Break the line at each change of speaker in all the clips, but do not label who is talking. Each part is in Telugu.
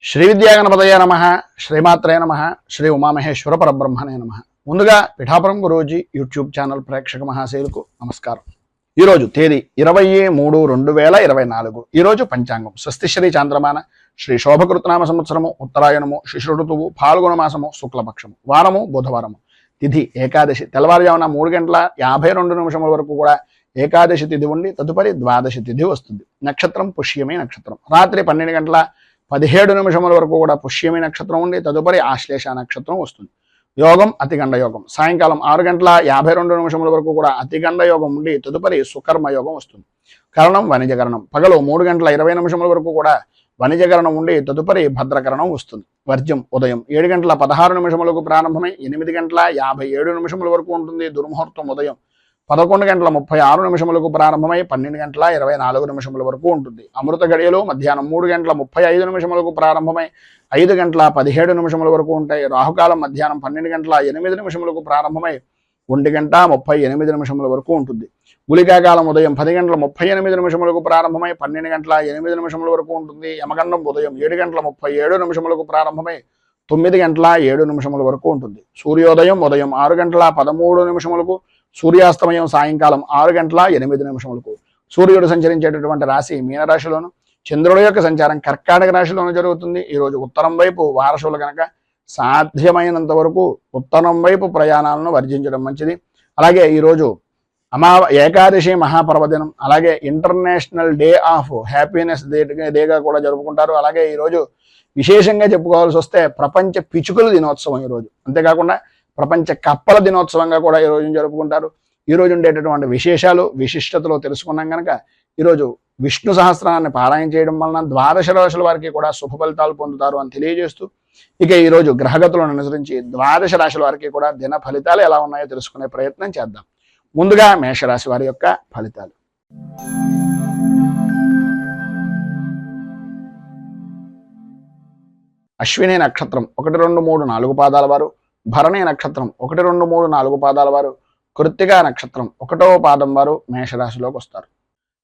శ్రీ విద్యాగణపతయ నమ, శ్రీమాత్రే నమ, శ్రీ ఉమామహేశ్వర పరబ్రహ్మణే నమ. ముందుగా పిఠాపురం గురూజీ యూట్యూబ్ ఛానల్ ప్రేక్షక మహాశయులకు నమస్కారం. ఈరోజు తేదీ 20-3-2024. ఈరోజు పంచాంగం స్వస్తిశ్రీ చాంద్రమాన శ్రీ శోభకృతనామ సంవత్సరము, ఉత్తరాయణము, శిశు ఋతువు, పాల్గొన మాసము, శుక్లపక్షము, వారము బుధవారము, తిథి ఏకాదశి, తెల్లవారుజామున 3:52 వరకు కూడా ఏకాదశి తిథి ఉండి తదుపరి ద్వాదశి తిథి వస్తుంది. నక్షత్రం పుష్యమి నక్షత్రం. రాత్రి 12:17 వరకు కూడా పుష్యమి నక్షత్రం ఉండి తదుపరి ఆశ్లేష నక్షత్రం వస్తుంది. యోగం అతిగండ యోగం. సాయంకాలం 6:52 వరకు కూడా అతిగండ యోగం ఉండి తదుపరి సుకర్మ యోగం వస్తుంది. కరణం వణిజకరణం. పగలు 3:20 వరకు కూడా వణిజకరణం ఉండి తదుపరి భద్రకరణం వస్తుంది. వర్జ్యం ఉదయం 7:16 ప్రారంభమై 8:57 వరకు ఉంటుంది. దుర్ముహూర్తం ఉదయం 11:36 ప్రారంభమై 12:24 వరకు ఉంటుంది. అమృత గడియలు మధ్యాహ్నం 3:35 ప్రారంభమై 5:17 వరకు ఉంటాయి. రాహుకాలం మధ్యాహ్నం 12:08 ప్రారంభమై 1:38 వరకు ఉంటుంది. గుళికాకాలం ఉదయం 10:38 ప్రారంభమై 12:08 వరకు ఉంటుంది. యమగండం ఉదయం 7:37 ప్రారంభమై 9:07 వరకు ఉంటుంది. సూర్యోదయం ఉదయం 6:13 సూర్యాస్తమయం సాయంకాలం 6:08 సూర్యుడు సంచరించేటటువంటి రాశి మీనరాశిలోను, చంద్రుడి యొక్క సంచారం కర్కాటక రాశిలోను జరుగుతుంది. ఈరోజు ఉత్తరం వైపు వారసులు కనుక సాధ్యమైనంత వరకు ఉత్తరం వైపు ప్రయాణాలను వర్జించడం మంచిది. అలాగే ఈరోజు ఏకాదశి మహాపర్వదినం, అలాగే ఇంటర్నేషనల్ డే ఆఫ్ హ్యాపీనెస్ డేగా కూడా జరుపుకుంటారు. అలాగే ఈరోజు విశేషంగా చెప్పుకోవాల్సి వస్తే ప్రపంచ పిచుకల దినోత్సవం ఈరోజు. అంతేకాకుండా ప్రపంచ కప్పల దినోత్సవంగా కూడా ఈరోజు జరుపుకుంటారు. ఈరోజు ఉండేటటువంటి విశేషాలు విశిష్టతలు తెలుసుకున్నాం కనుక ఈరోజు విష్ణు సహస్రాన్ని పారాయణ చేయడం వలన ద్వాదశ రాశుల వారికి కూడా శుభ ఫలితాలు పొందుతారు అని తెలియజేస్తూ, ఇక ఈరోజు గ్రహగతులను అనుసరించి ద్వాదశ రాశుల వారికి కూడా దిన ఫలితాలు ఎలా ఉన్నాయో తెలుసుకునే ప్రయత్నం చేద్దాం. ముందుగా మేషరాశి వారి యొక్క ఫలితాలు. అశ్విని నక్షత్రం 1, 2, 3, 4 పాదాల వారు, భరణి నక్షత్రం 1, 2, 3, 4 పాదాల వారు, కృత్తికా నక్షత్రం 1వ పాదం వారు మేషరాశిలోకి వస్తారు.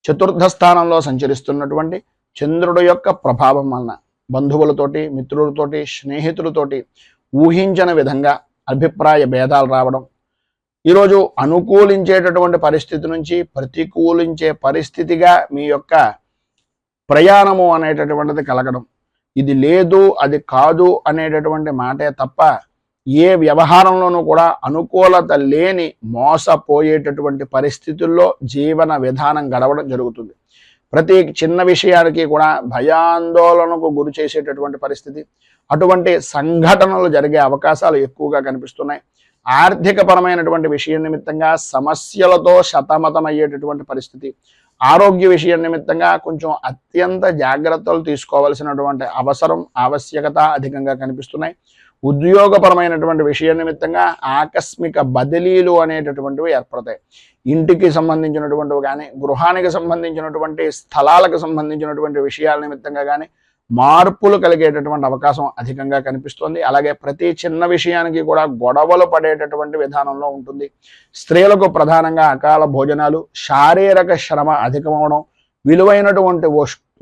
చతుర్థ స్థానంలో సంచరిస్తున్నటువంటి చంద్రుడు యొక్క ప్రభావం వలన బంధువులతోటి, మిత్రులతోటి, స్నేహితులతోటి ఊహించిన విధంగా అభిప్రాయ భేదాలు రావడం, ఈరోజు అనుకూలించేటటువంటి పరిస్థితి నుంచి ప్రతికూలించే పరిస్థితిగా మీ యొక్క ప్రయాణము అనేటటువంటిది కలగడం, ఇది లేదు అది కాదు అనేటటువంటి మాటే తప్ప ఏ వ్యవహారంలోనూ కూడా అనుకూలత లేని మోసపోయేటటువంటి పరిస్థితుల్లో జీవన విధానం గడవడం జరుగుతుంది. ప్రతి చిన్న విషయానికి కూడా భయాందోళనకు గురి చేసేటటువంటి పరిస్థితి, అటువంటి సంఘటనలు జరిగే అవకాశాలు ఎక్కువగా కనిపిస్తున్నాయి. ఆర్థికపరమైనటువంటి విషయం నిమిత్తంగా సమస్యలతో సతమతమయ్యేటటువంటి పరిస్థితి, ఆరోగ్య విషయం నిమిత్తంగా కొంచెం అత్యంత జాగ్రత్తలు తీసుకోవాల్సినటువంటి అవసరం ఆవశ్యకత అధికంగా కనిపిస్తున్నాయి. ఉద్యోగపరమైనటువంటి విషయం నిమిత్తంగా ఆకస్మిక బదిలీలు అనేటటువంటివి ఏర్పడతాయి. ఇంటికి సంబంధించినటువంటివి కానీ, గృహానికి సంబంధించినటువంటి స్థలాలకు సంబంధించినటువంటి విషయాల నిమిత్తంగా కానీ మార్పులు కలిగేటటువంటి అవకాశం అధికంగా కనిపిస్తుంది. అలాగే ప్రతి చిన్న విషయానికి కూడా గొడవలు పడేటటువంటి విధానంలో ఉంటుంది. స్త్రీలకు ప్రధానంగా అకాల భోజనాలు, శారీరక శ్రమ అధికమవడం, విలువైనటువంటి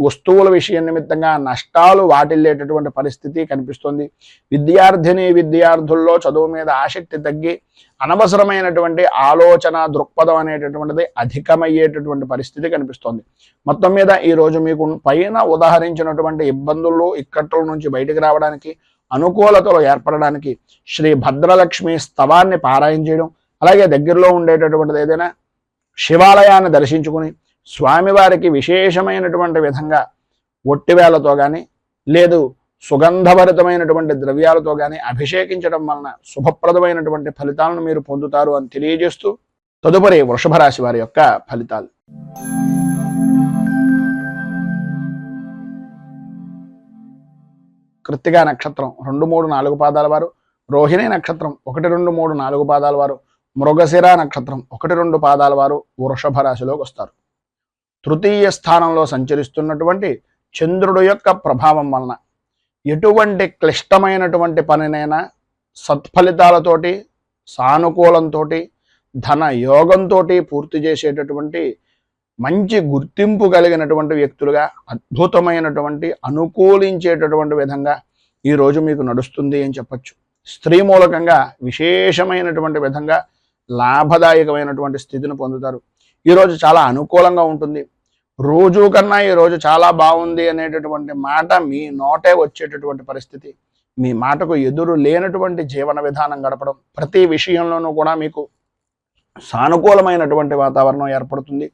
వస్తువుల విషయం నిమిత్తంగా నష్టాలు వాటిల్లేటటువంటి పరిస్థితి కనిపిస్తుంది. విద్యార్థుల్లో చదువు మీద ఆసక్తి తగ్గి అనవసరమైనటువంటి ఆలోచన దృక్పథం అనేటటువంటిది అధికమయ్యేటటువంటి పరిస్థితి కనిపిస్తోంది. మొత్తం మీద ఈరోజు మీకు పైన ఉదాహరించినటువంటి ఇబ్బందులు ఇక్కట్ల నుంచి బయటకు రావడానికి, అనుకూలతలు ఏర్పడడానికి శ్రీ భద్రలక్ష్మి స్తవాన్ని పారాయణ చేయడం, అలాగే దగ్గరలో ఉండేటటువంటిది ఏదైనా శివాలయాన్ని దర్శించుకుని స్వామివారికి విశేషమైనటువంటి విధంగా ఒట్టివేలతో కానీ లేదు సుగంధభరితమైనటువంటి ద్రవ్యాలతో కానీ అభిషేకించడం వలన శుభప్రదమైనటువంటి ఫలితాలను మీరు పొందుతారు అని తెలియజేస్తూ, తదుపరి వృషభ రాశి వారి యొక్క ఫలితాలు. కృత్తికా నక్షత్రం 2, 3, 4 పాదాల వారు, రోహిణి నక్షత్రం 1, 2, 3, 4 పాదాల వారు, మృగశిర నక్షత్రం 1, 2 పాదాల వారు వృషభ రాశిలోకి వస్తారు. తృతీయ స్థానంలో సంచరిస్తున్నటువంటి చంద్రుడు యొక్క ప్రభావం వలన ఎటువంటి క్లిష్టమైనటువంటి పనినైనా సత్ఫలితాలతోటి, సానుకూలంతో, ధన యోగంతో పూర్తి చేసేటటువంటి మంచి గుర్తింపు కలిగినటువంటి వ్యక్తులుగా అద్భుతమైనటువంటి అనుకూలించేటటువంటి విధంగా ఈరోజు మీకు నడుస్తుంది అని చెప్పచ్చు. స్త్రీ మూలకంగా విశేషమైనటువంటి విధంగా లాభదాయకమైనటువంటి స్థితిని పొందుతారు. ఈరోజు చాలా అనుకూలంగా ఉంటుంది. రోజు కన్నా ఈరోజు చాలా బాగుంది అనేటటువంటి మాట మీ నోటే వచ్చేటటువంటి పరిస్థితి, మీ మాటకు ఎదురు లేనటువంటి జీవన విధానం గడపడం, ప్రతి విషయంలోనూ కూడా మీకు సానుకూలమైనటువంటి వాతావరణం ఏర్పడుతుంది.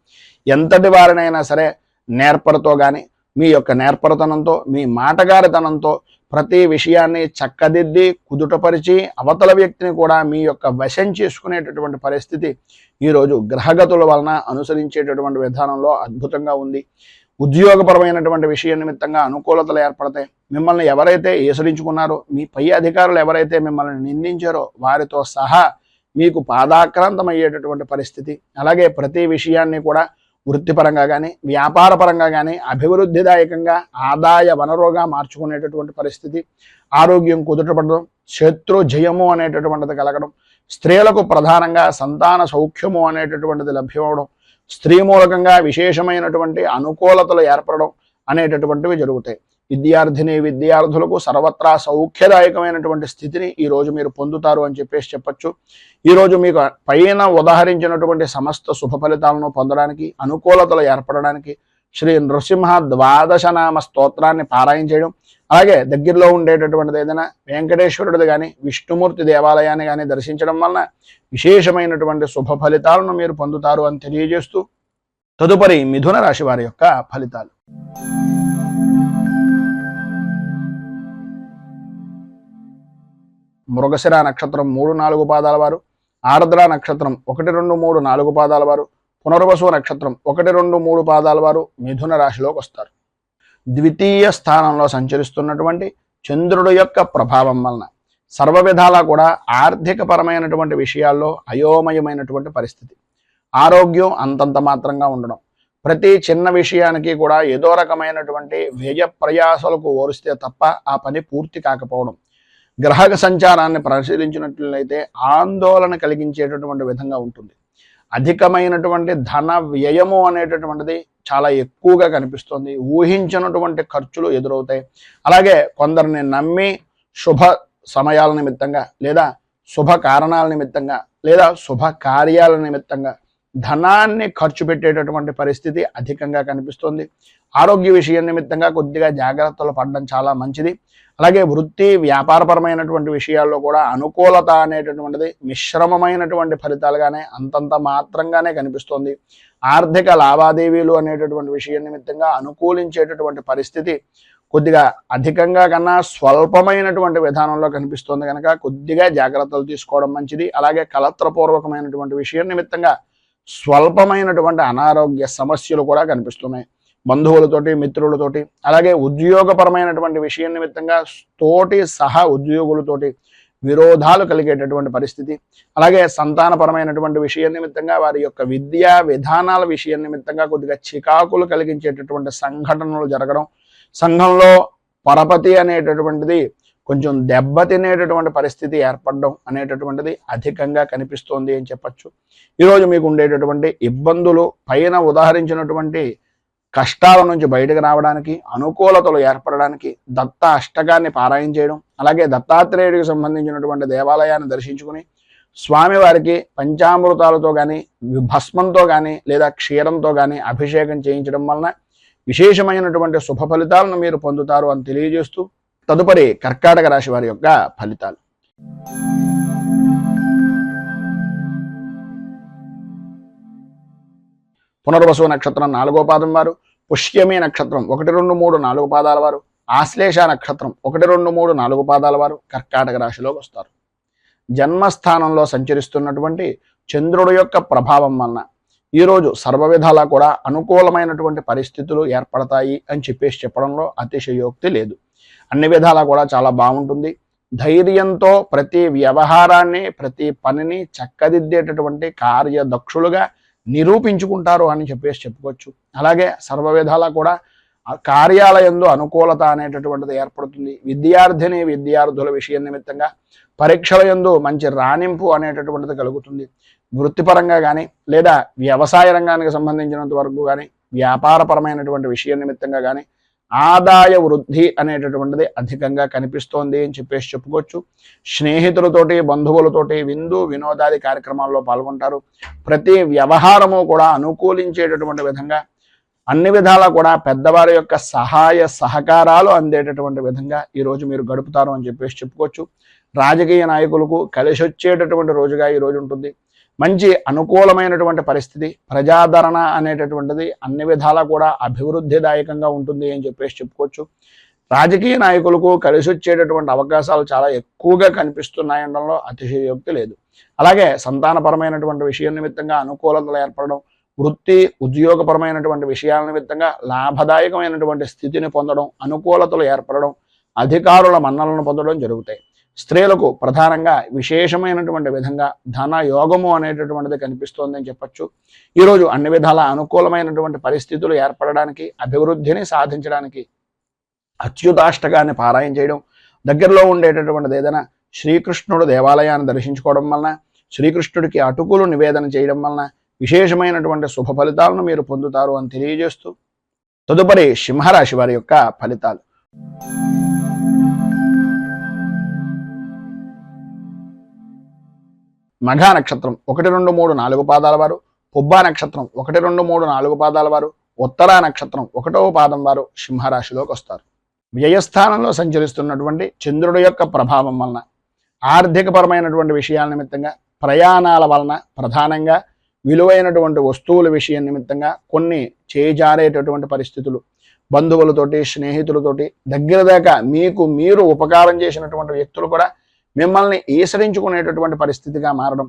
ఎంతటి వారినైనా సరే నేర్పరతో కానీ, మీ యొక్క నేర్పరతనంతో, మీ మాటగారితనంతో ప్రతి విషయాన్ని చక్కదిద్ది కుదుటపరిచి అవతల వ్యక్తిని కూడా మీ యొక్క వశం చేసుకునేటటువంటి పరిస్థితి ఈరోజు గ్రహగతుల వలన అనుసరించేటటువంటి విధానంలో అద్భుతంగా ఉంది. ఉద్యోగపరమైనటువంటి విషయం నిమిత్తంగా అనుకూలతలు ఏర్పడతాయి. మిమ్మల్ని ఎవరైతే ఏసరించుకున్నారో, మీ పై అధికారులు ఎవరైతే మిమ్మల్ని నిందించారో వారితో సహా మీకు పాదాక్రాంతమయ్యేటటువంటి పరిస్థితి. అలాగే ప్రతి విషయాన్ని కూడా వృత్తిపరంగా కానీ, వ్యాపారపరంగా కానీ అభివృద్ధిదాయకంగా ఆదాయ వనరుగా మార్చుకునేటటువంటి పరిస్థితి. ఆరోగ్యం కుదుటపడడం, శత్రు జయము అనేటటువంటిది కలగడం, స్త్రీలకు ప్రధానంగా సంతాన సౌఖ్యము అనేటటువంటిది లభ్యమవడం, స్త్రీ మూలకంగా విశేషమైనటువంటి అనుకూలతలు ఏర్పడడం అనేటటువంటివి జరుగుతాయి. విద్యార్థులకు సర్వత్రా సౌఖ్యదాయకమైనటువంటి స్థితిని ఈరోజు మీరు పొందుతారు అని చెప్పచ్చు. ఈరోజు మీకు పైన ఉదాహరించినటువంటి సమస్త శుభ ఫలితాలను పొందడానికి, అనుకూలతలు ఏర్పడడానికి శ్రీ నృసింహ ద్వాదశనామ స్తోత్రాన్ని పారాయణ చేయడం, అలాగే దగ్గరలో ఉండేటటువంటిది ఏదైనా వెంకటేశ్వరుడిది కానీ, విష్ణుమూర్తి దేవాలయాన్ని కానీ దర్శించడం వలన విశేషమైనటువంటి శుభ ఫలితాలను మీరు పొందుతారు అని తెలియజేస్తూ తదుపరి మిథున రాశి వారి యొక్క ఫలితాలు. మృగశిర నక్షత్రం 3-4 పాదాల వారు, ఆర్ద్ర నక్షత్రం 1, 2, 3, 4 పాదాల వారు, పునర్వసు నక్షత్రం 1, 2, 3 పాదాల వారు మిథున రాశిలోకి వస్తారు. ద్వితీయ స్థానంలో సంచరిస్తున్నటువంటి చంద్రుడు యొక్క ప్రభావం వలన సర్వ విధాలా కూడా ఆర్థిక పరమైనటువంటి విషయాల్లో అయోమయమైనటువంటి పరిస్థితి. ఆరోగ్యం అంతంత మాత్రంగా ఉండడం, ప్రతి చిన్న విషయానికి కూడా ఏదో రకమైనటువంటి వ్యయ ప్రయాసాలకు ఓరిస్తే తప్ప ఆ పని పూర్తి కాకపోవడం, గ్రహ సంచారాన్ని పరిశీలించినట్లయితే ఆందోళన కలిగించేటటువంటి విధంగా ఉంటుంది. అధికమైనటువంటి ధన వ్యయము అనేటటువంటిది చాలా ఎక్కువగా కనిపిస్తుంది. ఊహించినటువంటి ఖర్చులు ఎదురవుతాయి. అలాగే కొందరిని నమ్మి శుభ సమయాల నిమిత్తంగా, లేదా శుభ కారణాల నిమిత్తంగా, లేదా శుభ కార్యాల నిమిత్తంగా ధనాన్ని ఖర్చు పెట్టేటటువంటి పరిస్థితి అధికంగా కనిపిస్తుంది. ఆరోగ్య విషయం నిమిత్తంగా కొద్దిగా జాగ్రత్తలు పడడం చాలా మంచిది. అలాగే వృత్తి వ్యాపారపరమైనటువంటి విషయాల్లో కూడా అనుకూలత అనేటటువంటిది మిశ్రమమైనటువంటి ఫలితాలుగానే అంతంత మాత్రంగానే కనిపిస్తుంది. ఆర్థిక లావాదేవీలు అనేటటువంటి విషయం నిమిత్తంగా అనుకూలించేటటువంటి పరిస్థితి కొద్దిగా అధికంగా కన్నా స్వల్పమైనటువంటి విధానంలో కనిపిస్తుంది కనుక కొద్దిగా జాగ్రత్తలు తీసుకోవడం మంచిది. అలాగే కలత్రపూర్వకమైనటువంటి విషయం నిమిత్తంగా స్వల్పమైనటువంటి అనారోగ్య సమస్యలు కూడా కనిపిస్తున్నాయి. బంధువులతోటి, మిత్రులతోటి, అలాగే ఉద్యోగపరమైనటువంటి విషయం నిమిత్తంగా తోటి సహా ఉద్యోగులతోటి విరోధాలు కలిగేటటువంటి పరిస్థితి. అలాగే సంతానపరమైనటువంటి విషయం నిమిత్తంగా వారి యొక్క విద్యా విధానాల విషయం నిమిత్తంగా కొద్దిగా చికాకులు కలిగించేటటువంటి సంఘటనలు జరగడం, సంఘంలో పరపతి అనేటటువంటిది కొంచెం దెబ్బతినేటటువంటి పరిస్థితి ఏర్పడడం అనేటటువంటిది అధికంగా కనిపిస్తోంది అని చెప్పచ్చు. ఈరోజు మీకు ఉండేటటువంటి ఇబ్బందులు పైన ఉదాహరించినటువంటి కష్టాల నుంచి బయటకు రావడానికి, అనుకూలతలు ఏర్పడడానికి దత్త అష్టకాన్ని పారాయణ చేయడం, అలాగే దత్తాత్రేయుడికి సంబంధించినటువంటి దేవాలయాన్ని దర్శించుకుని స్వామివారికి పంచామృతాలతో కానీ, భస్మంతో కానీ, లేదా క్షీరంతో కానీ అభిషేకం చేయించడం వలన విశేషమైనటువంటి శుభ ఫలితాలను మీరు పొందుతారు అని తెలియజేస్తూ తదుపరి కర్కాటక రాశి వారి యొక్క ఫలితాలు. పునర్వసు నక్షత్రం 4వ పాదం వారు, పుష్యమి నక్షత్రం 1, 2, 3, 4 పాదాల వారు, ఆశ్లేష నక్షత్రం 1, 2, 3, 4 పాదాల వారు కర్కాటక రాశిలోకి వస్తారు. జన్మస్థానంలో సంచరిస్తున్నటువంటి చంద్రుడు యొక్క ప్రభావం వలన ఈరోజు సర్వ విధాలా కూడా అనుకూలమైనటువంటి పరిస్థితులు ఏర్పడతాయి అని చెప్పడంలో అతిశయోక్తి లేదు. అన్ని విధాలా కూడా చాలా బాగుంటుంది. ధైర్యంతో ప్రతి వ్యవహారాన్ని, ప్రతి పనిని చక్కదిద్దేటటువంటి కార్యదక్షులుగా నిరూపించుకుంటారు అని చెప్పుకోవచ్చు. అలాగే సర్వ విధాలా కూడా కార్యాలయంలో అనుకూలత అనేటటువంటిది ఏర్పడుతుంది. విద్యార్థుల విషయం నిమిత్తంగా పరీక్షల యందు మంచి రాణింపు అనేటటువంటిది కలుగుతుంది. వృత్తిపరంగా కానీ లేదా వ్యవసాయ రంగానికి సంబంధించినంత వరకు కానీ వ్యాపారపరమైనటువంటి విషయం నిమిత్తంగా కానీ ఆదాయ వృద్ధి అనేటటువంటిది అధికంగా కనిపిస్తోంది అని చెప్పేసి చెప్పుకోవచ్చు. స్నేహితులతోటి బంధువులతోటి విందు వినోదాది కార్యక్రమాల్లో పాల్గొంటారు. ప్రతి వ్యవహారము కూడా అనుకూలించేటటువంటి విధంగా అన్ని విధాలా కూడా పెద్దవారి యొక్క సహాయ సహకారాలు అందేటటువంటి విధంగా ఈరోజు మీరు గడుపుతారు అని చెప్పేసి చెప్పుకోవచ్చు. రాజకీయ నాయకులకు కలిసి వచ్చేటటువంటి రోజుగా ఈరోజు ఉంటుంది. మంచి అనుకూలమైనటువంటి పరిస్థితి, ప్రజాదరణ అనేటటువంటిది అన్ని విధాలా కూడా అభివృద్ధిదాయకంగా ఉంటుంది అని చెప్పేసి చెప్పుకోవచ్చు. రాజకీయ నాయకులకు కలిసి వచ్చేటటువంటి అవకాశాలు చాలా ఎక్కువగా కనిపిస్తున్నాయనడంలో అతిశయోక్తి లేదు. అలాగే సంతానపరమైనటువంటి విషయం నిమిత్తంగా అనుకూలతలు ఏర్పడడం, వృత్తి ఉద్యోగపరమైనటువంటి విషయాల నిమిత్తంగా లాభదాయకమైనటువంటి స్థితిని పొందడం, అనుకూలతలు ఏర్పడడం, అధికారుల మన్నలను పొందడం జరుగుతాయి. స్త్రీలకు ప్రధానంగా విశేషమైనటువంటి విధంగా ధన యోగము అనేటటువంటిది కనిపిస్తోందని చెప్పచ్చు. ఈరోజు అన్ని విధాల అనుకూలమైనటువంటి పరిస్థితులు ఏర్పడడానికి, అభివృద్ధిని సాధించడానికి అచ్యుతాష్టకాన్ని పారాయణ చేయడం, దగ్గరలో ఉండేటటువంటిది ఏదైనా శ్రీకృష్ణుడు దేవాలయాన్ని దర్శించుకోవడం వలన, శ్రీకృష్ణుడికి అటుకులు నివేదన చేయడం వలన విశేషమైనటువంటి శుభ ఫలితాలను మీరు పొందుతారు అని తెలియజేస్తూ తదుపరి సింహరాశి వారి యొక్క ఫలితాలు. మఘా నక్షత్రం 1, 2, 3, 4 పాదాల వారు, పుబ్బా నక్షత్రం 1, 2, 3, 4 పాదాల వారు, ఉత్తరా నక్షత్రం 1వ పాదం వారు సింహరాశిలోకి వస్తారు. వ్యయస్థానంలో సంచరిస్తున్నటువంటి చంద్రుడి యొక్క ప్రభావం వలన ఆర్థికపరమైనటువంటి విషయాల నిమిత్తంగా, ప్రయాణాల వలన, ప్రధానంగా విలువైనటువంటి వస్తువుల విషయం నిమిత్తంగా కొన్ని చేజారేటటువంటి పరిస్థితులు, బంధువులతోటి స్నేహితులతోటి దగ్గర దాకా మీకు మీరు ఉపకారం చేసినటువంటి వ్యక్తులు కూడా మిమ్మల్ని ఈసరించుకునేటటువంటి పరిస్థితిగా మారడం,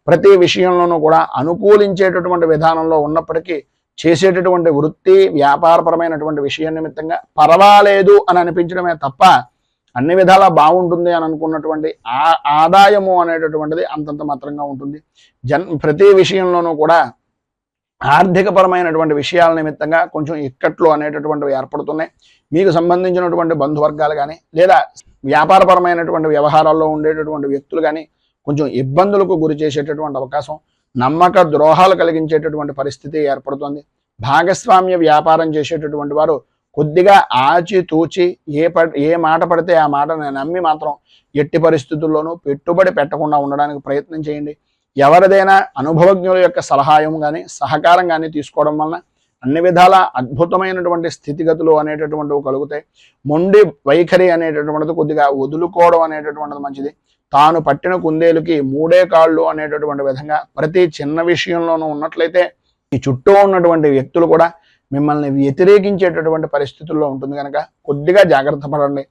ప్రతి విషయంలోనూ కూడా అనుకూలించేటటువంటి విధానంలో ఉన్నప్పటికీ చేసేటటువంటి వృత్తి వ్యాపారపరమైనటువంటి విషయం నిమిత్తంగా పర్వాలేదు అని అనిపించడమే తప్ప అన్ని విధాలా బాగుంటుంది అని అనుకున్నటువంటి ఆదాయము అనేటటువంటిది అంతంత మాత్రంగా ఉంటుంది. ప్రతి విషయంలోనూ కూడా ఆర్థికపరమైనటువంటి విషయాల నిమిత్తంగా కొంచెం ఇక్కట్లు అనేటటువంటివి ఏర్పడుతున్నాయి. మీకు సంబంధించినటువంటి బంధువర్గాలు కానీ లేదా వ్యాపారపరమైనటువంటి వ్యవహారాల్లో ఉండేటటువంటి వ్యక్తులు కానీ కొంచెం ఇబ్బందులకు గురి చేసేటటువంటి అవకాశం, నమ్మక ద్రోహాలు కలిగించేటటువంటి పరిస్థితి ఏర్పడుతుంది. భాగస్వామ్య వ్యాపారం చేసేటటువంటి వారు కొద్దిగా ఆచితూచి ఏ మాట పడితే ఆ మాటను నమ్మి మాత్రం ఎట్టి పరిస్థితుల్లోనూ పెట్టుబడి పెట్టకుండా ఉండడానికి ప్రయత్నం చేయండి. ఎవరిదైనా అనుభవజ్ఞుల యొక్క సలహాయం కానీ సహకారం కానీ తీసుకోవడం వలన అన్ని విధాల అద్భుతమైనటువంటి స్థితిగతులు అనేటటువంటివి కలుగుతాయి. మొండి వైఖరి అనేటటువంటిది కొద్దిగా వదులుకోవడం అనేటటువంటిది మంచిది. తాను పట్టిన కుందేలుకి 3 కాళ్ళు అనేటటువంటి విధంగా ప్రతి చిన్న విషయంలోనూ ఉన్నట్లయితే ఈ చుట్టూ ఉన్నటువంటి వ్యక్తులు కూడా మిమ్మల్ని వ్యతిరేకించేటటువంటి పరిస్థితుల్లో ఉంటుంది కనుక కొద్దిగా జాగ్రత్త పడండి.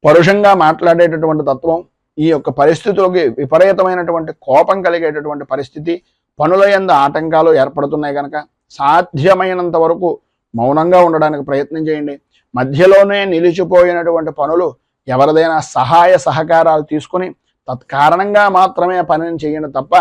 పరుషంగా మాట్లాడేటటువంటి తత్వం, ఈ యొక్క పరిస్థితులకి విపరీతమైనటువంటి కోపం కలిగేటటువంటి పరిస్థితి, పనుల యందు ఆటంకాలు ఏర్పడుతున్నాయి కనుక సాధ్యమైనంత వరకు మౌనంగా ఉండడానికి ప్రయత్నం చేయండి. మధ్యలోనే నిలిచిపోయినటువంటి పనులు ఎవరిదైనా సహాయ సహకారాలు తీసుకుని తత్కారణంగా మాత్రమే పనిని చేయండి తప్ప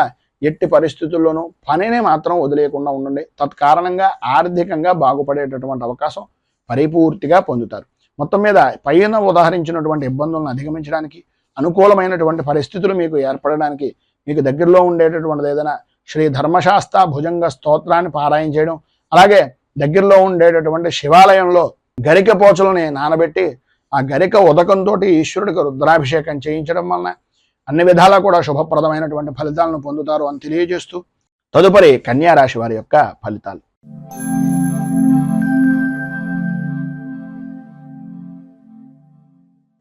ఎట్టి పరిస్థితుల్లోనూ పనిని మాత్రం వదిలేయకుండా ఉండండి. తత్కారణంగా ఆర్థికంగా బాగుపడేటటువంటి అవకాశం పరిపూర్తిగా పొందుతారు. మొత్తం మీద పైన ఉదాహరించినటువంటి ఇబ్బందులను అధిగమించడానికి, అనుకూలమైనటువంటి పరిస్థితులు మీకు ఏర్పడడానికి మీకు దగ్గరలో ఉండేటటువంటిది ఏదైనా శ్రీ ధర్మశాస్త్ర భుజంగ స్తోత్రాన్ని పారాయణ చేయడం, అలాగే దగ్గరలో ఉండేటటువంటి శివాలయంలో గరిక పోచలని నానబెట్టి ఆ గరిక ఉదకంతో ఈశ్వరుడికి రుద్రాభిషేకం చేయించడం వలన అన్ని విధాలా కూడా శుభప్రదమైనటువంటి ఫలితాలను పొందుతారు అని తెలియజేస్తూ తదుపరి కన్యా రాశి వారి యొక్క ఫలితాలు.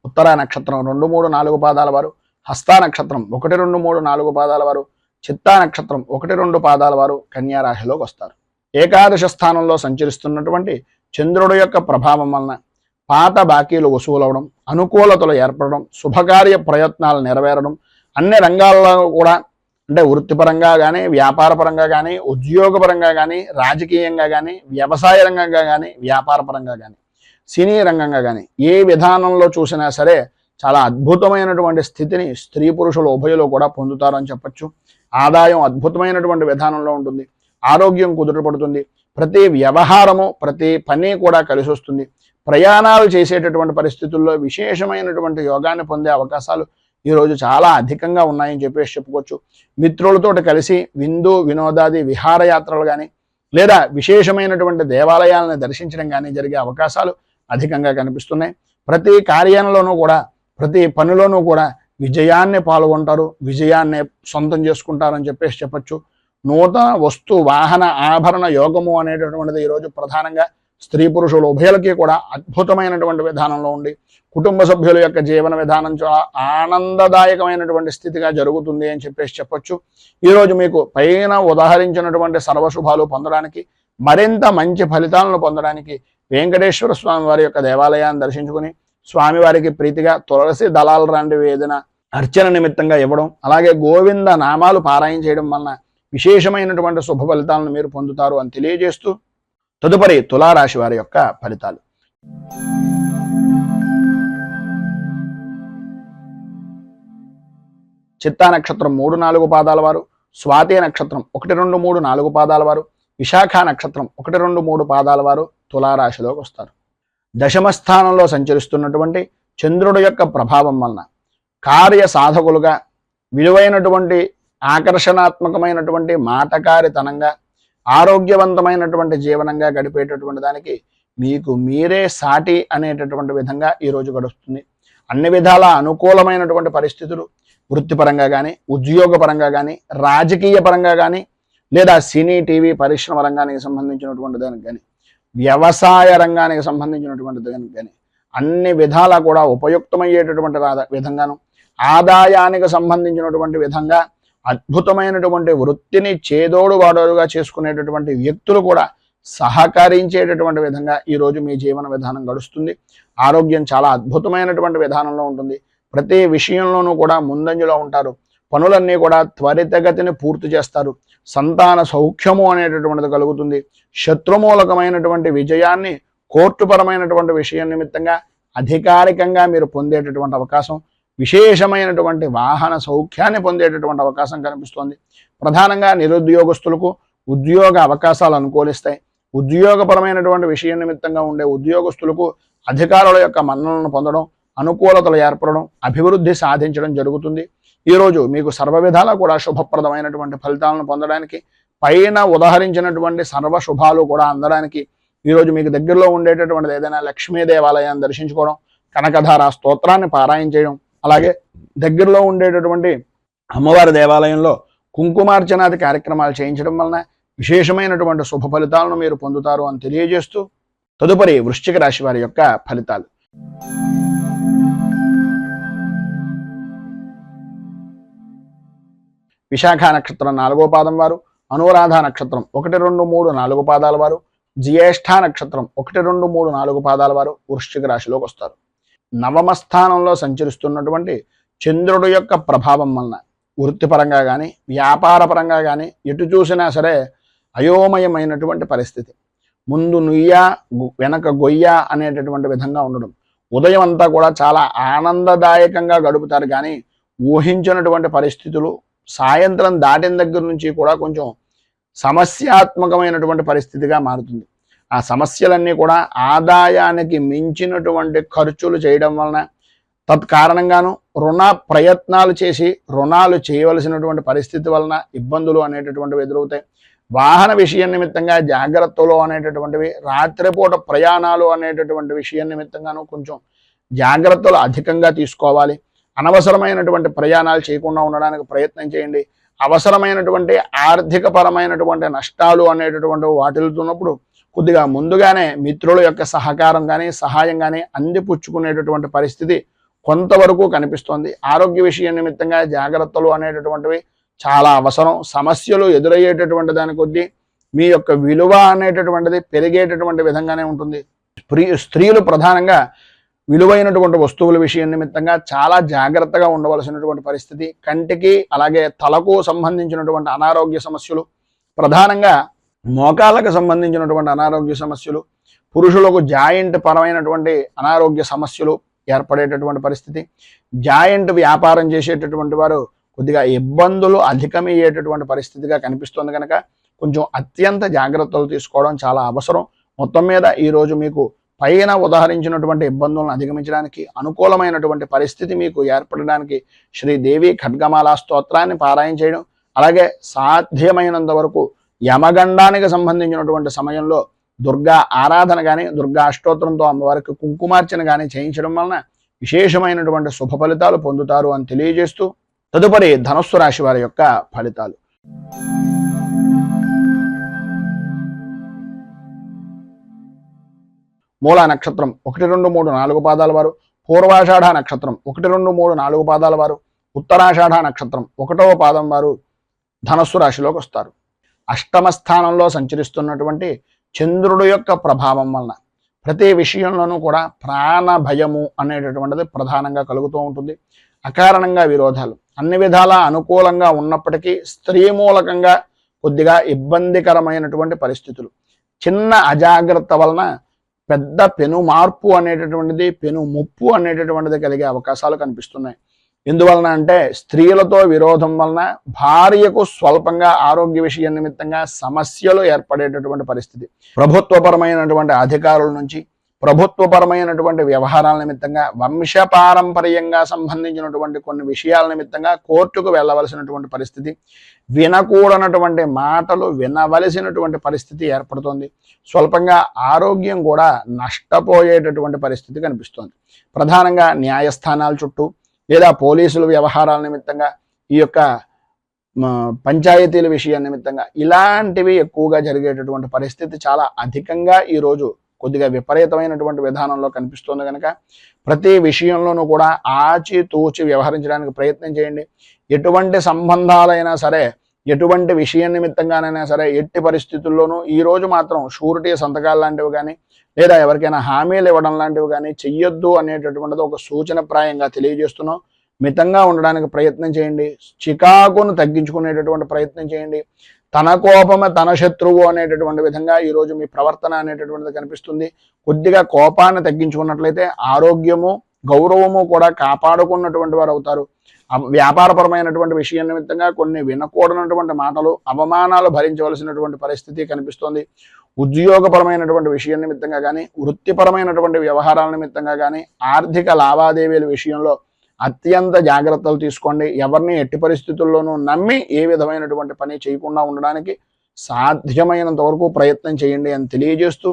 ఉత్తరా నక్షత్రం 2, 3, 4 పాదాల వారు, హస్తా నక్షత్రం 1, 2, 3, 4 పాదాల వారు, చిత్తా నక్షత్రం 1, 2 పాదాల వారు కన్యా రాశిలోకి వస్తారు. ఏకాదశ స్థానంలో సంచరిస్తున్నటువంటి చంద్రుడి యొక్క ప్రభావం వలన పాత బాకీలు వసూలవడం, అనుకూలతలు ఏర్పడడం, శుభకార్య ప్రయత్నాలు నెరవేరడం, అన్ని రంగాల్లో కూడా అంటే వృత్తిపరంగా కానీ వ్యాపారపరంగా కానీ ఉద్యోగపరంగా కానీ రాజకీయంగా కానీ వ్యవసాయ రంగంగా కానీ వ్యాపారపరంగా కానీ సినీ రంగంగా కానీ ఏ విధానంలో చూసినా సరే చాలా అద్భుతమైనటువంటి స్థితిని స్త్రీ పురుషులు ఉభయులు కూడా పొందుతారు అని చెప్పచ్చు. ఆదాయం అద్భుతమైనటువంటి విధానంలో ఉంటుంది. ఆరోగ్యం కుదుటపడుతుంది. ప్రతి వ్యవహారము ప్రతి పని కూడా కలిసి వస్తుంది. ప్రయాణాలు చేసేటటువంటి పరిస్థితుల్లో విశేషమైనటువంటి యోగాన్ని పొందే అవకాశాలు ఈరోజు చాలా అధికంగా ఉన్నాయని చెప్పేసి చెప్పుకోవచ్చు. మిత్రులతో కలిసి విందు వినోదాది విహారయాత్రలు కానీ లేదా విశేషమైనటువంటి దేవాలయాలను దర్శించడం కానీ జరిగే అవకాశాలు అధికంగా కనిపిస్తున్నాయి. ప్రతి కార్యంలోనూ కూడా ప్రతి పనిలోనూ కూడా విజయాన్ని పాల్గొంటారు, విజయాన్ని సొంతం చేసుకుంటారని చెప్పేసి చెప్పచ్చు. నూతన వస్తు వాహన ఆభరణ యోగము అనేటటువంటిది ఈరోజు ప్రధానంగా స్త్రీ పురుషులు ఉభయలకి కూడా అద్భుతమైనటువంటి విధానంలో ఉండి కుటుంబ సభ్యుల యొక్క జీవన విధానం చాలా ఆనందదాయకమైనటువంటి స్థితిగా జరుగుతుంది అని చెప్పేసి చెప్పచ్చు. ఈరోజు మీకు పైన ఉదాహరించినటువంటి సర్వశుభాలు పొందడానికి, మరింత మంచి ఫలితాలను పొందడానికి వెంకటేశ్వర స్వామి వారి యొక్క దేవాలయాన్ని దర్శించుకుని స్వామివారికి ప్రీతిగా తులసి దళాలు లాంటివి ఏదైనా అర్చన నిమిత్తంగా ఇవ్వడం, అలాగే గోవింద నామాలు పారాయణ చేయడం వలన విశేషమైనటువంటి శుభ ఫలితాలను మీరు పొందుతారు అని తెలియజేస్తూ తదుపరి తులారాశి వారి యొక్క ఫలితాలు. చిత్తా నక్షత్రం 3-4 పాదాల వారు, స్వాతి నక్షత్రం 1-2-3-4 పాదాల వారు, విశాఖ నక్షత్రం 1-2-3 పాదాల వారు తులారాశిలోకి వస్తారు. దశమ స్థానంలో సంచరిస్తున్నటువంటి చంద్రుడి యొక్క ప్రభావం వలన కార్య సాధకులుగా, విలువైనటువంటి ఆకర్షణాత్మకమైనటువంటి మాటకారితనంగా, ఆరోగ్యవంతమైనటువంటి జీవనంగా గడిపేటటువంటి దానికి మీకు మీరే సాటి అనేటటువంటి విధంగా ఈరోజు గడుస్తుంది. అన్ని విధాల అనుకూలమైనటువంటి పరిస్థితులు వృత్తిపరంగా కానీ, ఉద్యోగపరంగా కానీ, రాజకీయ పరంగా కానీ, లేదా సినీ టీవీ పరిశ్రమ రంగానికి సంబంధించినటువంటి దానికి కానీ, వ్యవసాయ రంగానికి సంబంధించినటువంటి దానికి కానీ అన్ని విధాలా కూడా ఉపయుక్తమయ్యేటటువంటి విధంగాను, ఆదాయానికి సంబంధించినటువంటి విధంగా అద్భుతమైనటువంటి వృత్తిని చేదోడు వాడోడుగా చేసుకునేటటువంటి వ్యక్తులు కూడా సహకరించేటటువంటి విధంగా ఈరోజు మీ జీవన విధానం గడుస్తుంది. ఆరోగ్యం చాలా అద్భుతమైనటువంటి విధానంలో ఉంటుంది. ప్రతి విషయంలోనూ కూడా ముందంజలో ఉంటారు. పనులన్నీ కూడా త్వరితగతిని పూర్తి చేస్తారు. సంతాన సౌఖ్యము అనేటటువంటిది కలుగుతుంది. శత్రుమూలకమైనటువంటి విజయాన్ని కోర్టుపరమైనటువంటి విషయం నిమిత్తంగా అధికారికంగా మీరు పొందేటటువంటి అవకాశం, విశేషమైనటువంటి వాహన సౌఖ్యాన్ని పొందేటటువంటి అవకాశం కనిపిస్తోంది. ప్రధానంగా నిరుద్యోగస్తులకు ఉద్యోగ అవకాశాలు అనుకూలిస్తాయి. ఉద్యోగపరమైనటువంటి విషయం నిమిత్తంగా ఉండే ఉద్యోగస్తులకు అధికారుల యొక్క మన్ననలను పొందడం, అనుకూలతలు ఏర్పడడం, అభివృద్ధి సాధించడం జరుగుతుంది. ఈరోజు మీకు సర్వ విధాలా కూడా శుభప్రదమైనటువంటి ఫలితాలను పొందడానికి, పైన ఉదాహరించినటువంటి సర్వ శుభాలు కూడా అందడానికి ఈరోజు మీకు దగ్గరలో ఉండేటటువంటిది ఏదైనా లక్ష్మీ దేవాలయాన్ని దర్శించుకోవడం, కనకధార స్తోత్రాన్ని పారాయణ చేయడం, అలాగే దగ్గరలో ఉండేటటువంటి అమ్మవారి దేవాలయంలో కుంకుమార్చనాది కార్యక్రమాలు చేయించడం వలన విశేషమైనటువంటి శుభ ఫలితాలను మీరు పొందుతారు అని తెలియజేస్తూ తదుపరి వృశ్చిక రాశి వారి యొక్క ఫలితాలు. విశాఖ నక్షత్రం 4వ పాదం వారు, అనురాధ నక్షత్రం 1-2-3-4 పాదాల వారు, జ్యేష్ఠ నక్షత్రం 1-2-3-4 పాదాల వారు వృశ్చిక రాశిలోకి వస్తారు. నవమ స్థానంలో సంచరిస్తున్నటువంటి చంద్రుడు యొక్క ప్రభావం వలన వృత్తిపరంగా కానీ, వ్యాపారపరంగా కానీ ఎటు చూసినా సరే అయోమయమైనటువంటి పరిస్థితి. ముందు నుయ్య వెనక గొయ్య అనేటటువంటి విధంగా ఉండడం. ఉదయం అంతా కూడా చాలా ఆనందదాయకంగా గడుపుతారు, కానీ ఊహించినటువంటి పరిస్థితులు సాయంత్రం దాటిన దగ్గర నుంచి కూడా కొంచెం సమస్యాత్మకమైనటువంటి పరిస్థితిగా మారుతుంది. ఆ సమస్యలన్నీ కూడా ఆదాయానికి మించినటువంటి ఖర్చులు చేయడం వలన, తత్కారణంగాను రుణ ప్రయత్నాలు చేసి రుణాలు చేయవలసినటువంటి పరిస్థితి వలన ఇబ్బందులు అనేటటువంటివి ఎదురవుతాయి. వాహన విషయం నిమిత్తంగా జాగ్రత్తలు అనేటటువంటివి, రాత్రిపూట ప్రయాణాలు అనేటటువంటి విషయం నిమిత్తంగాను కొంచెం జాగ్రత్తలు అధికంగా తీసుకోవాలి. అనవసరమైనటువంటి ప్రయాణాలు చేయకుండా ఉండడానికి ప్రయత్నం చేయండి. అవసరమైనటువంటి ఆర్థిక పరమైనటువంటి నష్టాలు అనేటటువంటి వాటిల్తున్నప్పుడు కొద్దిగా ముందుగానే మిత్రుల యొక్క సహకారం కానీ, సహాయం కానీ అందిపుచ్చుకునేటటువంటి పరిస్థితి కొంతవరకు కనిపిస్తోంది. ఆరోగ్య విషయం నిమిత్తంగా జాగ్రత్తలు అనేటటువంటివి చాలా అవసరం. సమస్యలు ఎదురయ్యేటటువంటి దాని కొద్దీ మీ యొక్క విలువ అనేటటువంటిది పెరిగేటటువంటి విధంగానే ఉంటుంది. స్త్రీలు ప్రధానంగా విలువైనటువంటి వస్తువుల విషయం నిమిత్తంగా చాలా జాగ్రత్తగా ఉండవలసినటువంటి పరిస్థితి. కంటికి అలాగే తలకు సంబంధించినటువంటి అనారోగ్య సమస్యలు, ప్రధానంగా మోకాళ్ళకు సంబంధించినటువంటి అనారోగ్య సమస్యలు, పురుషులకు జాయింట్ పరమైనటువంటి అనారోగ్య సమస్యలు ఏర్పడేటటువంటి పరిస్థితి. జాయింట్ వ్యాపారం చేసేటటువంటి వారు కొద్దిగా ఇబ్బందులు అధికమయ్యేటటువంటి పరిస్థితిగా కనిపిస్తుంది. కనుక కొంచెం అత్యంత జాగ్రత్తలు తీసుకోవడం చాలా అవసరం. మొత్తం మీద ఈరోజు మీకు పైన ఉదాహరించినటువంటి ఇబ్బందులను అధిగమించడానికి, అనుకూలమైనటువంటి పరిస్థితి మీకు ఏర్పడడానికి శ్రీదేవి ఖడ్గమాల స్తోత్రాన్ని పారాయణ చేయడం, అలాగే సాధ్యమైనంత వరకు యమగండానికి సంబంధించినటువంటి సమయంలో దుర్గా ఆరాధన కానీ, దుర్గా అష్టోత్తరంతో అమ్మవారికి కుంకుమార్చన కానీ చేయించడం వలన విశేషమైనటువంటి శుభ ఫలితాలు పొందుతారు అని తెలియజేస్తూ, తదుపరి ధనుస్సు రాశి వారి యొక్క ఫలితాలు. మూలా నక్షత్రం 1, 2, 3, 4 పాదాల వారు, పూర్వాషాఢ నక్షత్రం 1, 2, 3, 4 పాదాల వారు, ఉత్తరాషాఢ నక్షత్రం 1వ పాదం వారు ధనస్సు రాశిలోకి వస్తారు. అష్టమ స్థానంలో సంచరిస్తున్నటువంటి చంద్రుడు యొక్క ప్రభావం వలన ప్రతి విషయంలోనూ కూడా ప్రాణ భయము అనేటటువంటిది ప్రధానంగా కలుగుతూ ఉంటుంది. అకారణంగా విరోధాలు, అన్ని విధాలా అనుకూలంగా ఉన్నప్పటికీ స్త్రీ మూలకంగా కొద్దిగా ఇబ్బందికరమైనటువంటి పరిస్థితులు, చిన్న అజాగ్రత్త వలన పెద్ద పెను మార్పు అనేటటువంటిది, పెను ముప్పు అనేటటువంటిది కలిగే అవకాశాలు కనిపిస్తున్నాయి. ఎందువలన అంటే స్త్రీలతో విరోధం వలన భార్యకు స్వల్పంగా ఆరోగ్య విషయం నిమిత్తంగా సమస్యలు ఏర్పడేటటువంటి పరిస్థితి, ప్రభుత్వపరమైనటువంటి అధికారుల నుంచి, ప్రభుత్వపరమైనటువంటి వ్యవహారాల నిమిత్తంగా, వంశపారంపర్యంగా సంబంధించినటువంటి కొన్ని విషయాల నిమిత్తంగా కోర్టుకు వెళ్ళవలసినటువంటి పరిస్థితి, వినకూడనటువంటి మాటలు వినవలసినటువంటి పరిస్థితి ఏర్పడుతోంది. స్వల్పంగా ఆరోగ్యం కూడా నష్టపోయేటటువంటి పరిస్థితి కనిపిస్తోంది. ప్రధానంగా న్యాయస్థానాల చుట్టూ లేదా పోలీసుల వ్యవహారాల నిమిత్తంగా, ఈ యొక్క పంచాయతీల విషయం నిమిత్తంగా ఇలాంటివి ఎక్కువగా జరిగేటటువంటి పరిస్థితి చాలా అధికంగా ఈరోజు కొద్దిగా విపరీతమైనటువంటి విధానంలో కనిపిస్తుంది. కనుక ప్రతి విషయంలోనూ కూడా ఆచితూచి వ్యవహరించడానికి ప్రయత్నం చేయండి. ఎటువంటి సంబంధాలైనా సరే, ఎటువంటి విషయం నిమిత్తంగానైనా సరే, ఎట్టి పరిస్థితుల్లోనూ ఈరోజు మాత్రం షూరిటీ సంతకాలు లాంటివి కానీ, లేదా ఎవరికైనా హామీలు ఇవ్వడం లాంటివి కానీ చెయ్యొద్దు అనేటటువంటిది ఒక సూచనప్రాయంగా తెలియజేస్తున్నాం. మితంగా ఉండడానికి ప్రయత్నం చేయండి. చికాకును తగ్గించుకునేటటువంటి ప్రయత్నం చేయండి. తన కోపమే తన శత్రువు అనేటటువంటి విధంగా ఈరోజు మీ ప్రవర్తన అనేటటువంటిది కనిపిస్తుంది. కొద్దిగా కోపాన్ని తగ్గించుకున్నట్లయితే ఆరోగ్యము, గౌరవము కూడా కాపాడుకున్నటువంటి వారు అవుతారు. వ్యాపారపరమైనటువంటి విషయం నిమిత్తంగా కొన్ని వినకూడనటువంటి మాటలు, అవమానాలు భరించవలసినటువంటి పరిస్థితి కనిపిస్తోంది. ఉద్యోగపరమైనటువంటి విషయం నిమిత్తంగా కానీ, వృత్తిపరమైనటువంటి వ్యవహారాల నిమిత్తంగా కానీ, ఆర్థిక లావాదేవీల విషయంలో అత్యంత జాగ్రత్తలు తీసుకోండి. ఎవరిని ఎట్టి పరిస్థితుల్లోనూ నమ్మి ఏ విధమైనటువంటి పని చేయకుండా ఉండడానికి సాధ్యమైనంత వరకు ప్రయత్నం చేయండి అని తెలియజేస్తూ,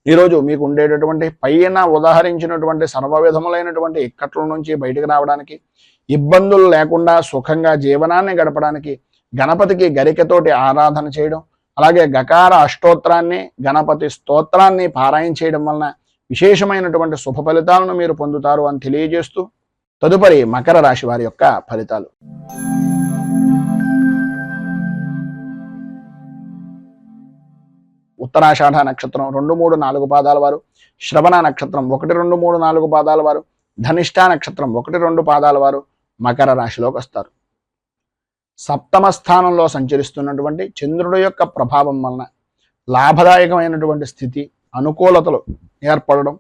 ఈరోజు మీకు ఉండేటటువంటి పైన ఉదాహరించినటువంటి సర్వ విధములైనటువంటి ఇక్కట్ల నుంచి బయటకు రావడానికి, ఇబ్బందులు లేకుండా సుఖంగా జీవనాన్ని గడపడానికి గణపతికి గరికతోటి ఆరాధన చేయడం, అలాగే గకార అష్టోత్తరాన్ని, గణపతి స్తోత్రాన్ని పారాయణ చేయడం వలన విశేషమైనటువంటి శుభ ఫలితాలను మీరు పొందుతారు అని తెలియజేస్తూ, తదుపరి మకర రాశి వారి యొక్క ఫలితాలు. ఉత్తరాషాఢ నక్షత్రం 2, 3, 4 పాదాల వారు, శ్రవణ నక్షత్రం 1, 2, 3, 4 పాదాల వారు, ధనిష్ఠ నక్షత్రం 1, 2 పాదాల వారు మకర రాశిలోకి వస్తారు. సప్తమ స్థానంలో సంచరిస్తున్నటువంటి చంద్రుడి యొక్క ప్రభావం వలన లాభదాయకమైనటువంటి స్థితి, అనుకూలతలు ఏర్పడడం,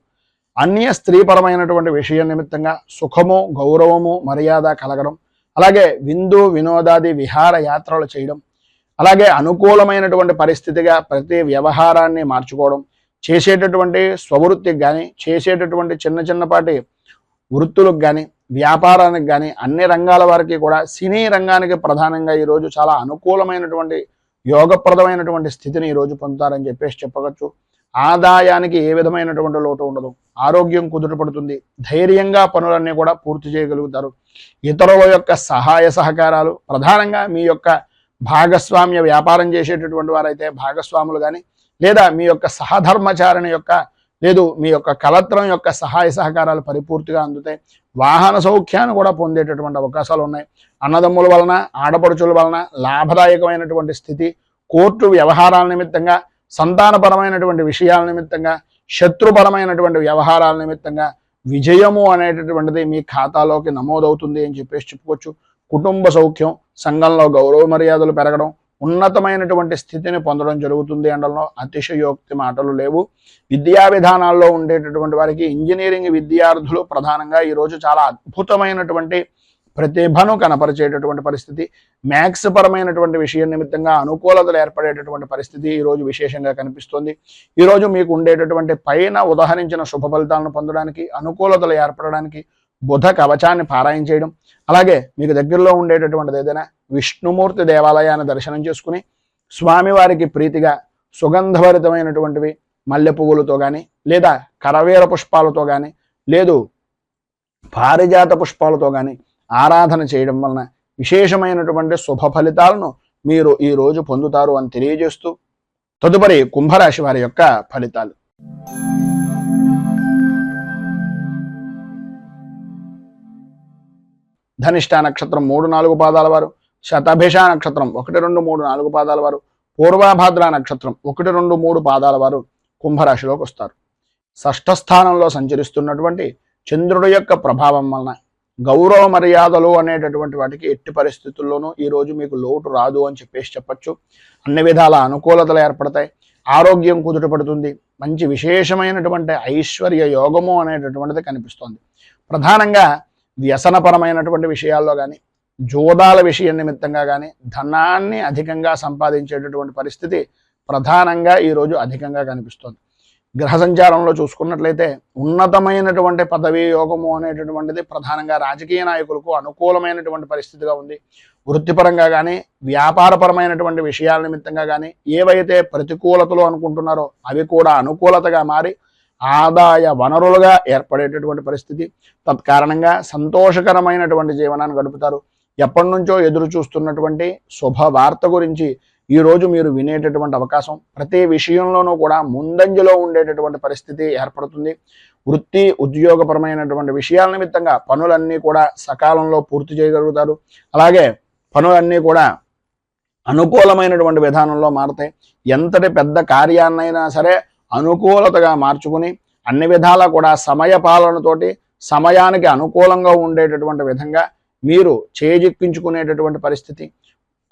అన్య స్త్రీపరమైనటువంటి విషయం నిమిత్తంగా సుఖము, గౌరవము, మర్యాద కలగడం, అలాగే విందు వినోదాది విహార యాత్రలు చేయడం, అలాగే అనుకూలమైనటువంటి పరిస్థితిగా ప్రతి వ్యవహారాన్ని మార్చుకోవడం, చేసేటటువంటి స్వవృత్తికి కానీ, చేసేటటువంటి చిన్నపాటి వృత్తులకు కానీ, వ్యాపారానికి కానీ, అన్ని రంగాల వారికి కూడా, సినీ రంగానికి ప్రధానంగా ఈరోజు చాలా అనుకూలమైనటువంటి యోగప్రదమైనటువంటి స్థితిని ఈరోజు పొందుతారని చెప్పవచ్చు. ఆదాయానికి ఏ విధమైనటువంటి లోటు ఉండదు. ఆరోగ్యం కుదుటపడుతుంది. ధైర్యంగా పనులన్నీ కూడా పూర్తి చేయగలుగుతారు. ఇతరుల యొక్క సహాయ సహకారాలు, ప్రధానంగా మీ యొక్క భాగస్వామ్య వ్యాపారం చేసేటటువంటి వారైతే భాగస్వాములు కానీ, లేదా మీ యొక్క సహధర్మచారిణి యొక్క, లేదు మీ యొక్క కలత్రం యొక్క సహాయ సహకారాలు పరిపూర్తిగా అందుతాయి. వాహన సౌఖ్యాన్ని కూడా పొందేటటువంటి అవకాశాలు ఉన్నాయి. అన్నదమ్ముల వలన, ఆడపడుచుల వలన లాభదాయకమైనటువంటి స్థితి, కోర్టు వ్యవహారాల నిమిత్తంగా, సంతానపరమైనటువంటి విషయాల నిమిత్తంగా, శత్రుపరమైనటువంటి వ్యవహారాల నిమిత్తంగా విజయము అనేటటువంటిది మీ ఖాతాలోకి నమోదవుతుంది అని చెప్పుకోవచ్చు. కుటుంబ సౌఖ్యం, సంఘంలో గౌరవ మర్యాదలు పెరగడం, ఉన్నతమైనటువంటి స్థితిని పొందడం జరుగుతుంది అనడంలో అతిశయోక్తి మాటలు లేవు. విద్యా విధానాల్లో ఉండేటటువంటి వారికి, ఇంజనీరింగ్ విద్యార్థులు ప్రధానంగా ఈరోజు చాలా అద్భుతమైనటువంటి ప్రతిభను కనపరిచేటటువంటి పరిస్థితి, మ్యాథ్స్ పరమైనటువంటి విషయం నిమిత్తంగా అనుకూలతలు ఏర్పడేటటువంటి పరిస్థితి ఈరోజు విశేషంగా కనిపిస్తుంది. ఈరోజు మీకు ఉండేటటువంటి పైన ఉదహరించిన శుభ ఫలితాలను పొందడానికి, అనుకూలతలు ఏర్పడడానికి బుధ కవచాన్ని పారాయణ చేయడం, అలాగే మీకు దగ్గరలో ఉండేటటువంటిది ఏదైనా విష్ణుమూర్తి దేవాలయాన్ని దర్శనం చేసుకుని స్వామివారికి ప్రీతిగా సుగంధభరితమైనటువంటివి మల్లె పువ్వులతో కానీ, లేదా కరవేర పుష్పాలతో కానీ, లేదు పారిజాత పుష్పాలతో కానీ ఆరాధన చేయడం వలన విశేషమైనటువంటి శుభ ఫలితాలను మీరు ఈరోజు పొందుతారు అని తెలియజేస్తూ, తదుపరి కుంభరాశి వారి యొక్క ఫలితాలు. ధనిష్ట నక్షత్రం 3-4 పాదాల వారు, శతభిష నక్షత్రం 1, 2, 3, 4 పాదాల వారు, పూర్వభాద్ర నక్షత్రం 1, 2, 3 పాదాల వారు కుంభరాశిలోకి వస్తారు. షష్ఠ స్థానంలో సంచరిస్తున్నటువంటి చంద్రుడి యొక్క ప్రభావం వలన గౌరవ మర్యాదలు అనేటటువంటి వాటికి ఎట్టి పరిస్థితుల్లోనూ ఈరోజు మీకు లోటు రాదు అని చెప్పచ్చు. అన్ని విధాల అనుకూలతలు ఏర్పడతాయి, ఆరోగ్యం కుదుటపడుతుంది, మంచి విశేషమైనటువంటి ఐశ్వర్య యోగము అనేటటువంటిది కనిపిస్తోంది. ప్రధానంగా వ్యసనపరమైనటువంటి విషయాల్లో కానీ, జోదాల విషయం నిమిత్తంగా కానీ ధనాన్ని అధికంగా సంపాదించేటటువంటి పరిస్థితి ప్రధానంగా ఈరోజు అధికంగా కనిపిస్తోంది. గ్రహ సంచారంలో చూసుకున్నట్లయితే ఉన్నతమైనటువంటి పదవీ యోగము అనేటటువంటిది ప్రధానంగా రాజకీయ నాయకులకు అనుకూలమైనటువంటి పరిస్థితిగా ఉంది. వృత్తిపరంగా కానీ, వ్యాపారపరమైనటువంటి విషయాల నిమిత్తంగా కానీ ఏవైతే ప్రతికూలతలు అనుకుంటున్నారో అవి కూడా అనుకూలతగా మారి ఆదాయ వనరులుగా ఏర్పడేటటువంటి పరిస్థితి. తత్కారణంగా సంతోషకరమైనటువంటి జీవనాన్ని గడుపుతారు. ఎప్పటి నుంచో ఎదురు చూస్తున్నటువంటి శుభవార్త గురించి ఈరోజు మీరు వినేటటువంటి అవకాశం, ప్రతి విషయంలోనూ కూడా ముందంజలో ఉండేటటువంటి పరిస్థితి ఏర్పడుతుంది. వృత్తి ఉద్యోగపరమైనటువంటి విషయాల నిమిత్తంగా పనులన్నీ కూడా సకాలంలో పూర్తి చేయగలుగుతారు. అలాగే పనులన్నీ కూడా అనుకూలమైనటువంటి విధానంలో మారతాయి. ఎంతటి పెద్ద కార్యాన్నైనా సరే అనుకూలతగా మార్చుకుని అన్ని విధాలా కూడా సమయ పాలనతోటి సమయానికి అనుకూలంగా ఉండేటటువంటి విధంగా మీరు చేజిక్కించుకునేటటువంటి పరిస్థితి.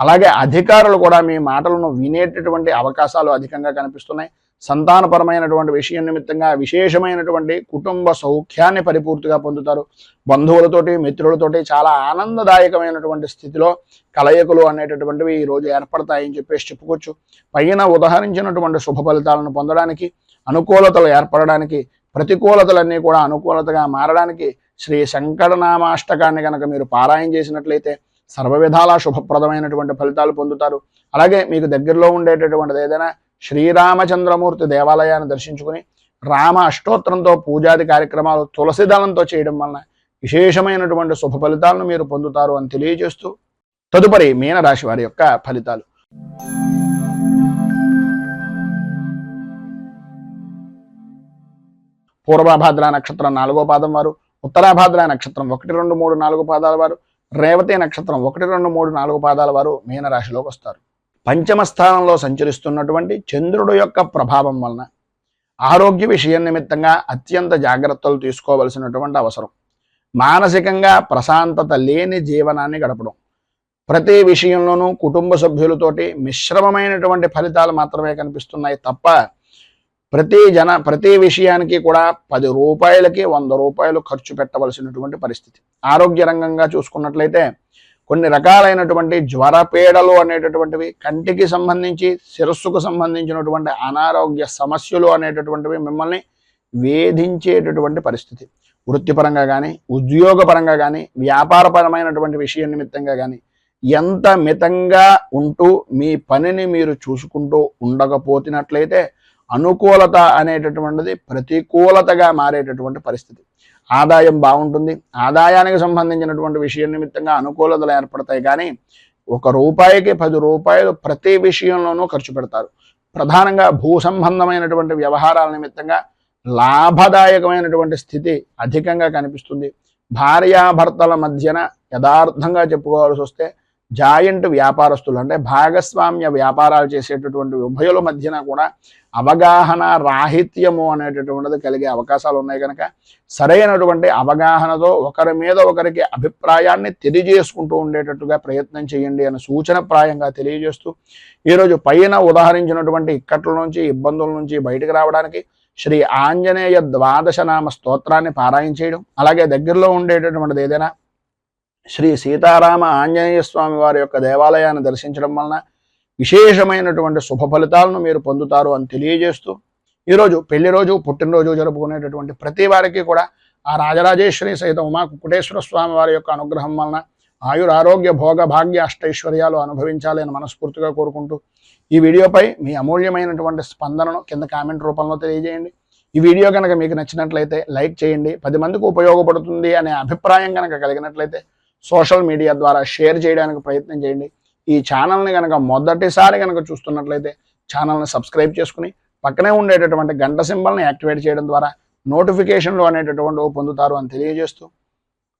అలాగే అధికారులు కూడా మీ మాటలను వినేటటువంటి అవకాశాలు అధికంగా కనిపిస్తున్నాయి. సంతానపరమైనటువంటి విషయం నిమిత్తంగా విశేషమైనటువంటి కుటుంబ సౌఖ్యాన్ని పరిపూర్తిగా పొందుతారు. బంధువులతోటి, మిత్రులతోటి చాలా ఆనందదాయకమైనటువంటి స్థితిలో కలయికలు అనేటటువంటివి ఈరోజు ఏర్పడతాయని చెప్పుకోవచ్చు. పైన ఉదహరించినటువంటి శుభ ఫలితాలను పొందడానికి, అనుకూలతలు ఏర్పడడానికి, ప్రతికూలతలన్నీ కూడా అనుకూలతగా మారడానికి శ్రీ శంకరనామాష్టకాన్ని కనుక మీరు పారాయణ చేసినట్లయితే సర్వ విధాలా శుభప్రదమైనటువంటి ఫలితాలు పొందుతారు. అలాగే మీకు దగ్గరలో ఉండేటటువంటిది ఏదైనా శ్రీరామచంద్రమూర్తి దేవాలయాన్ని దర్శించుకుని రామ అష్టోత్తరంతో పూజాది కార్యక్రమాలు తులసి దళంతో చేయడం వలన విశేషమైనటువంటి శుభ ఫలితాలను మీరు పొందుతారు అని తెలియజేస్తూ, తదుపరి మీనరాశి వారి యొక్క ఫలితాలు. పూర్వభాద్ర నక్షత్రం 4వ పాదం వారు, ఉత్తరాభాద్ర నక్షత్రం 1, 2, 3, 4 పాదాల వారు, రేవతి నక్షత్రం 1, 2, 3, 4 పాదాల వారు మీనరాశిలోకి వస్తారు. పంచమ స్థానంలో సంచరిస్తున్నటువంటి చంద్రుడు యొక్క ప్రభావం వలన ఆరోగ్య విషయం నిమిత్తంగా అత్యంత జాగ్రత్తలు తీసుకోవలసినటువంటి అవసరం. మానసికంగా ప్రశాంతత లేని జీవనాన్ని గడపడం, ప్రతి విషయంలోనూ కుటుంబ సభ్యులతోటి మిశ్రమమైనటువంటి ఫలితాలు మాత్రమే కనిపిస్తున్నాయి తప్ప ప్రతి విషయానికి కూడా 10 రూపాయలకి 100 రూపాయలు ఖర్చు పెట్టవలసినటువంటి పరిస్థితి. ఆరోగ్య రంగంగా చూసుకున్నట్లయితే కొన్ని రకాలైనటువంటి జ్వరపీడలు అనేటటువంటివి, కంటికి సంబంధించి శిరస్సుకు సంబంధించినటువంటి అనారోగ్య సమస్యలు అనేటటువంటివి మిమ్మల్ని వేధించేటటువంటి పరిస్థితి. వృత్తిపరంగా కానీ, ఉద్యోగపరంగా కానీ, వ్యాపారపరమైనటువంటి విషయం నిమిత్తంగా కానీ ఎంత మితంగా ఉంటూ మీ పనిని మీరు చూసుకుంటూ ఉండకపోతున్నట్లయితే అనుకూలత అనేటటువంటిది ప్రతికూలతగా మారేటటువంటి పరిస్థితి. ఆదాయం బాగుంటుంది, ఆదాయానికి సంబంధించినటువంటి విషయం నిమిత్తంగా అనుకూలతలు ఏర్పడతాయి. కానీ 1 రూపాయికి 10 రూపాయలు ప్రతి విషయంలోనూ ఖర్చు పెడతారు. ప్రధానంగా భూ సంబంధమైనటువంటి వ్యవహారాల నిమిత్తంగా లాభదాయకమైనటువంటి స్థితి అధికంగా కనిపిస్తుంది. భార్యాభర్తల మధ్యన యథార్థంగా చెప్పుకోవాల్సి వస్తే జాయింట్ వ్యాపారస్తులు అంటే భాగస్వామ్య వ్యాపారాలు చేసేటటువంటి ఉభయుల మధ్యన కూడా అవగాహన రాహిత్యము అనేటటువంటిది కలిగే అవకాశాలు ఉన్నాయి. కనుక సరైనటువంటి అవగాహనతో ఒకరి మీద ఒకరికి అభిప్రాయాన్ని తెలియజేసుకుంటూ ఉండేటట్టుగా ప్రయత్నం చేయండి అని సూచనప్రాయంగా తెలియజేస్తూ, ఈరోజు పైన ఉదాహరించినటువంటి ఇక్కట్ల నుంచి, ఇబ్బందుల నుంచి బయటకు రావడానికి శ్రీ ఆంజనేయ 12 నామ స్తోత్రాన్ని పారాయణ చేయడం, అలాగే దగ్గరలో ఉండేటటువంటిది ఏదైనా శ్రీ సీతారామ ఆంజనేయ స్వామి వారి యొక్క దేవాలయాన్ని దర్శించడం వలన విశేషమైనటువంటి శుభ ఫలితాలను మీరు పొందుతారు అని తెలియజేస్తూ, ఈరోజు పెళ్లి రోజు, పుట్టినరోజు జరుపుకునేటటువంటి ప్రతి వారికి కూడా ఆ రాజరాజేశ్వరి సహిత ఉమా కుకుటేశ్వర స్వామి వారి యొక్క అనుగ్రహం వలన ఆయురారోగ్య భోగ భాగ్య అష్టైశ్వర్యాలు అనుభవించాలి అని మనస్ఫూర్తిగా కోరుకుంటూ, ఈ వీడియోపై మీ అమూల్యమైనటువంటి స్పందనను కింద కామెంట్ రూపంలో తెలియజేయండి. ఈ వీడియో కనుక మీకు నచ్చినట్లయితే లైక్ చేయండి. 10 మందికి ఉపయోగపడుతుంది అనే అభిప్రాయం కనుక కలిగినట్లయితే సోషల్ మీడియా ద్వారా షేర్ చేయడానికి ప్రయత్నం చేయండి. ఈ ఛానల్ని కనుక మొదటిసారి కనుక చూస్తున్నట్లయితే ఛానల్ని సబ్స్క్రైబ్ చేసుకుని పక్కనే ఉండేటటువంటి గంట సింబల్ని యాక్టివేట్ చేయడం ద్వారా నోటిఫికేషన్లు అనేటటువంటి పొందుతారు అని తెలియజేస్తూ,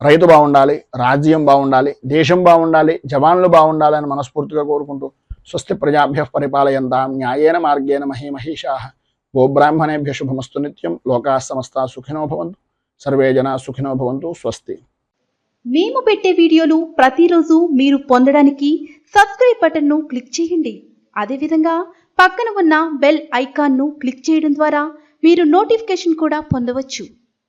రైతు బాగుండాలి, రాజ్యం బాగుండాలి, దేశం బాగుండాలి, జవాన్లు బాగుండాలి అని మనస్ఫూర్తిగా కోరుకుంటూ, స్వస్తి ప్రజాభ్యః పరిపాలయంతాం న్యాయేన మార్గేణ మహీమహీషాః గోబ్రాహ్మణేభ్యః శుభమస్తు నిత్యం. లోకాః సమస్తాః సుఖినో భవంతు. సర్వే జనాః సుఖినో భవంతు. స్వస్తి.
మేము పెట్టే వీడియోలు ప్రతిరోజు మీరు పొందడానికి సబ్స్క్రైబ్ బటన్ను క్లిక్ చేయండి. అదేవిధంగా పక్కన ఉన్న బెల్ ఐకాన్ను క్లిక్ చేయడం ద్వారా మీరు నోటిఫికేషన్ కూడా పొందవచ్చు.